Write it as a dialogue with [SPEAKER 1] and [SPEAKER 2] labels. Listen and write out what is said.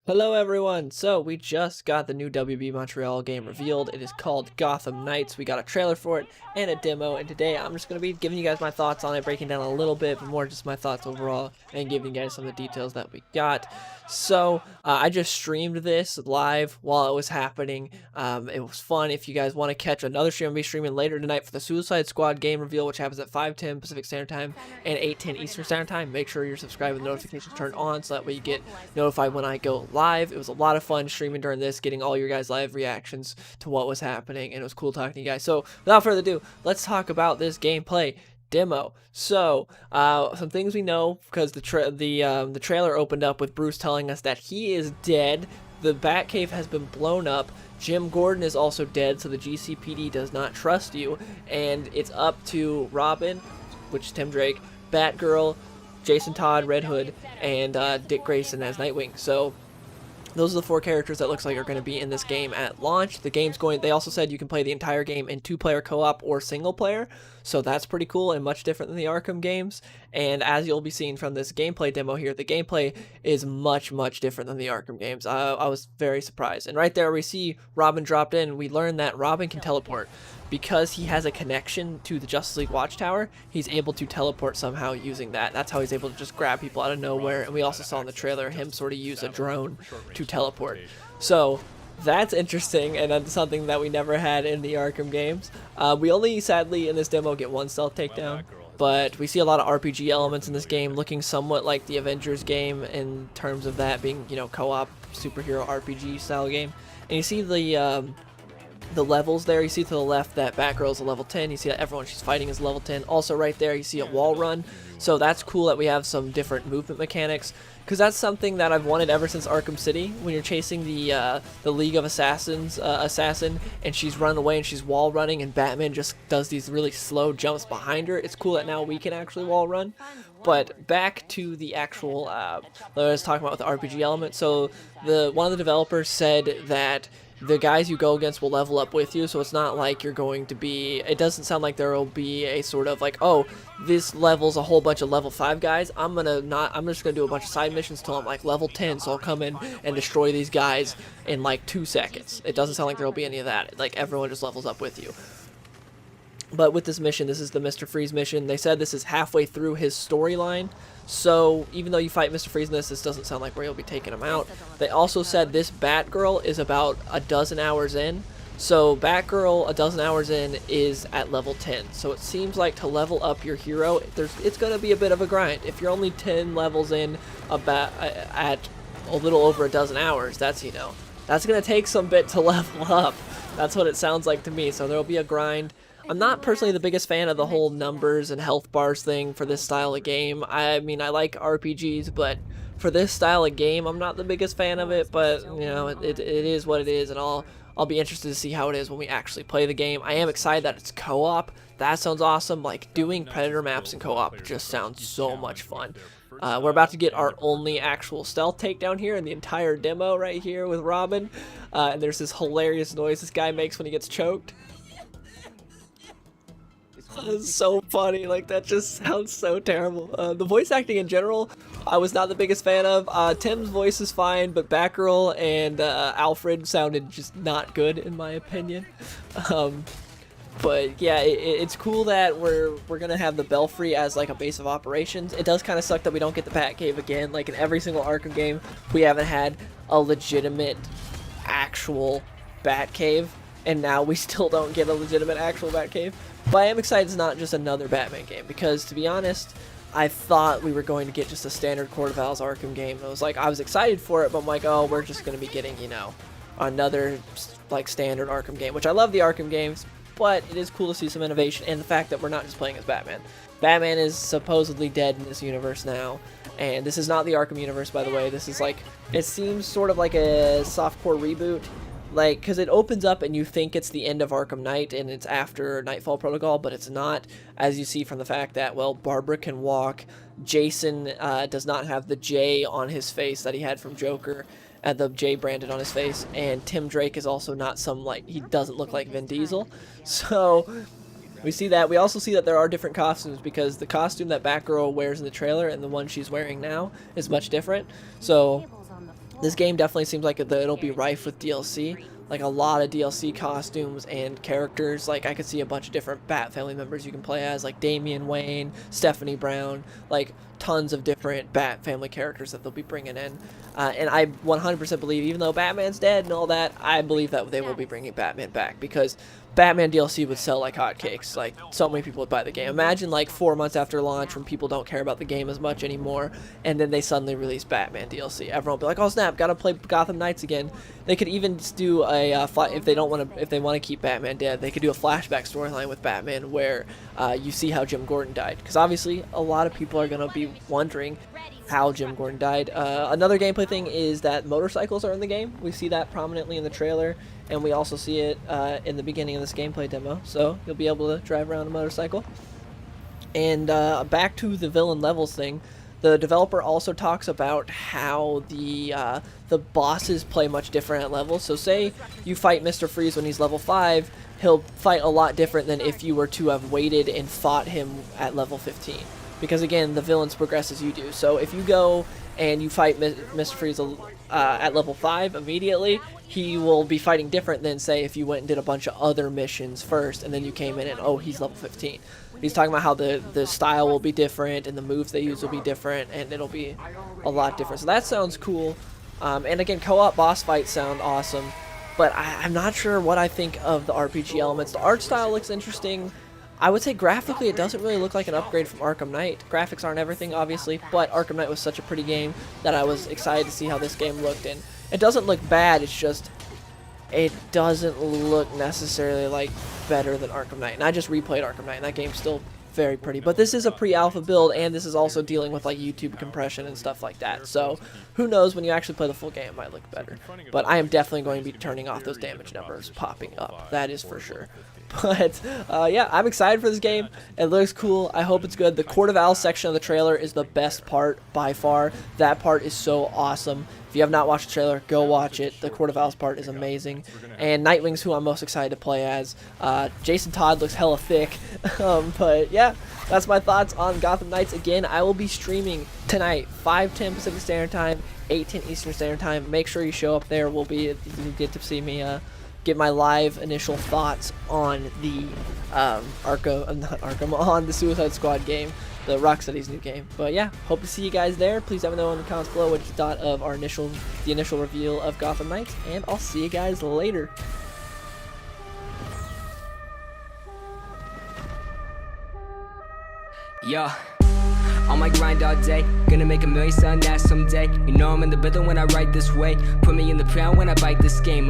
[SPEAKER 1] Hello everyone! So we just got the new WB Montreal game revealed. It is called Gotham Knights. We got a trailer for it and a demo, and today I'm just going to be giving you guys my thoughts on it, breaking down a little bit, but more just my thoughts overall, and giving you guys some of the details that we got. So I just streamed this live while it was happening. It was fun. If you guys want to catch another stream, I'll be streaming later tonight for the Suicide Squad game reveal, which happens at 5:10 Pacific Standard Time and 8:10 Eastern Standard Time. Make sure you're subscribed with notifications turned on so that way you get notified when I go live. It was a lot of fun streaming during this, getting all your guys' live reactions to what was happening, and it was cool talking to you guys. So without further ado, let's talk about this gameplay demo. So some things we know, because the trailer opened up with Bruce telling us that he is dead. The Batcave has been blown up. Jim Gordon is also dead, so the GCPD does not trust you, and it's up to Robin, which is Tim Drake, Batgirl, Jason Todd, Red Hood, and Dick Grayson as Nightwing. So those are the four characters that looks like are going to be in this game at launch. The game's going, they also said you can play the entire game in 2-player co-op or single player, so that's pretty cool and much different than the Arkham games. And as you'll be seeing from this gameplay demo here, the gameplay is much different than the Arkham games. I was very surprised. And right there we see Robin dropped in. We learned that Robin can teleport. Because he has a connection to the Justice League Watchtower, he's able to teleport somehow using that. That's how he's able to just grab people out of nowhere. And we also saw in the trailer him sort of use a drone to teleport. So that's interesting, and that's something that we never had in the Arkham games. We only, sadly, in this demo get one stealth takedown, but we see a lot of RPG elements in this game, looking somewhat like the Avengers game in terms of that being, you know, co-op superhero RPG style game. And you see the levels there. You see to the left that Batgirl is a level 10. You see that everyone she's fighting is level 10. Also right there you see a wall run. So that's cool that we have some different movement mechanics, because that's something that I've wanted ever since Arkham City. When you're chasing the League of Assassins assassin, and she's running away and she's wall running, and Batman just does these really slow jumps behind her. It's cool that now we can actually wall run. But back to the actual let's talk about the RPG element. So one of the developers said that the guys you go against will level up with you, so it's not like you're going to be, it doesn't sound like there will be a sort of like, oh, this level's a whole bunch of level 5 guys, I'm just gonna do a bunch of side missions till I'm like level 10, so I'll come in and destroy these guys in like 2 seconds. It doesn't sound like there'll be any of that. Like, everyone just levels up with you. But with this mission, this is the Mr. Freeze mission. They said this is halfway through his storyline. So even though you fight Mr. Freeze in this doesn't sound like where you'll be taking him out. They also said this Batgirl is about a dozen hours in. So Batgirl, a dozen hours in, is at level 10. So it seems like to level up your hero, it's going to be a bit of a grind. If you're only 10 levels in at a little over a dozen hours, that's, you know, that's going to take some bit to level up. That's what it sounds like to me. So there'll be a grind. I'm not personally the biggest fan of the whole numbers and health bars thing for this style of game. I mean, I like RPGs, but for this style of game, I'm not the biggest fan of it, but, you know, it is what it is, and I'll be interested to see how it is when we actually play the game. I am excited that it's co-op. That sounds awesome. Like, doing Predator maps in co-op just sounds so much fun. We're about to get our only actual stealth takedown here in the entire demo right here with Robin. And there's this hilarious noise this guy makes when he gets choked. It's so funny, like that just sounds so terrible. The voice acting in general, I was not the biggest fan of. Tim's voice is fine, but Batgirl and Alfred sounded just not good in my opinion. But yeah, it's cool that we're gonna have the Belfry as like a base of operations. It does kind of suck that we don't get the Batcave again. Like in every single Arkham game, we haven't had a legitimate, actual Batcave, and now we still don't get a legitimate actual Batcave. But I am excited it's not just another Batman game, because to be honest, I thought we were going to get just a standard Court of Owls Arkham game. I was excited for it, but I'm like, oh, we're just going to be getting, you know, another like standard Arkham game, which I love the Arkham games, but it is cool to see some innovation, and the fact that we're not just playing as Batman. Batman is supposedly dead in this universe now, and this is not the Arkham universe, by the way. This is like, it seems sort of like a softcore reboot. Like, because it opens up and you think it's the end of Arkham Knight and it's after Nightfall Protocol, but it's not, as you see from the fact that, well, Barbara can walk, Jason does not have the J on his face that he had from Joker, the J branded on his face, and Tim Drake is also not some, like, he doesn't look like Vin Diesel, so we see that. We also see that there are different costumes, because the costume that Batgirl wears in the trailer and the one she's wearing now is much different, so This game definitely seems like it'll be rife with DLC, like a lot of DLC costumes and characters. Like I could see a bunch of different Bat family members you can play as, like Damian Wayne, Stephanie Brown, like tons of different Bat family characters that they'll be bringing in. And I 100% believe, even though Batman's dead and all that, I believe that they will be bringing Batman back, because Batman DLC would sell like hotcakes. Like, so many people would buy the game. Imagine like 4 months after launch, when people don't care about the game as much anymore, and then they suddenly release Batman DLC. Everyone will be like, "Oh snap, gotta play Gotham Knights again." They could even just do a if they want to keep Batman dead, they could do a flashback storyline with Batman where you see how Jim Gordon died, because obviously a lot of people are gonna be wondering how Jim Gordon died. Another gameplay thing is that motorcycles are in the game. We see that prominently in the trailer, and we also see it in the beginning of this gameplay demo, so you'll be able to drive around a motorcycle. And back to the villain levels thing, the developer also talks about how the bosses play much different at levels. So say you fight Mr. Freeze when he's level 5, he'll fight a lot different than if you were to have waited and fought him at level 15. Because again, the villains progress as you do. So if you go and you fight Mr. Freeze at level 5 immediately, he will be fighting different than, say, if you went and did a bunch of other missions first and then you came in and, oh, he's level 15. He's talking about how the style will be different and the moves they use will be different, and it'll be a lot different. So that sounds cool. And again, co-op boss fights sound awesome, but I'm not sure what I think of the RPG elements. The art style looks interesting. I would say graphically it doesn't really look like an upgrade from Arkham Knight. Graphics aren't everything, obviously, but Arkham Knight was such a pretty game that I was excited to see how this game looked. And it doesn't look bad, it's just, it doesn't look necessarily like better than Arkham Knight. And I just replayed Arkham Knight, and that game's still very pretty. But this is a pre-alpha build, and this is also dealing with like YouTube compression and stuff like that. So who knows, when you actually play the full game, it might look better. But I am definitely going to be turning off those damage numbers popping up. That is for sure. But yeah, I'm excited for this game. It looks cool. I hope it's good. The Court of Owls section of the trailer is the best part by far. That part is so awesome. If you have not watched the trailer, go watch it. The Court of Owls part is amazing. And Nightwing's who I'm most excited to play as. Jason Todd looks hella thick. But yeah, that's my thoughts on Gotham Knights. Again, I will be streaming tonight, 5:10 Pacific Standard Time, 8:10 Eastern Standard Time. Make sure you show up there. You get to see me get my live initial thoughts on the on the Suicide Squad game, the Rocksteady's new game. But yeah, hope to see you guys there. Please let me know in the comments below what you thought of the initial reveal of Gotham Knights, and I'll see you guys later.
[SPEAKER 2] Yeah, on my grind all day, gonna make $1 million, son, that someday. You know I'm in the building when I write this way. Put me in the ground when I bite this game,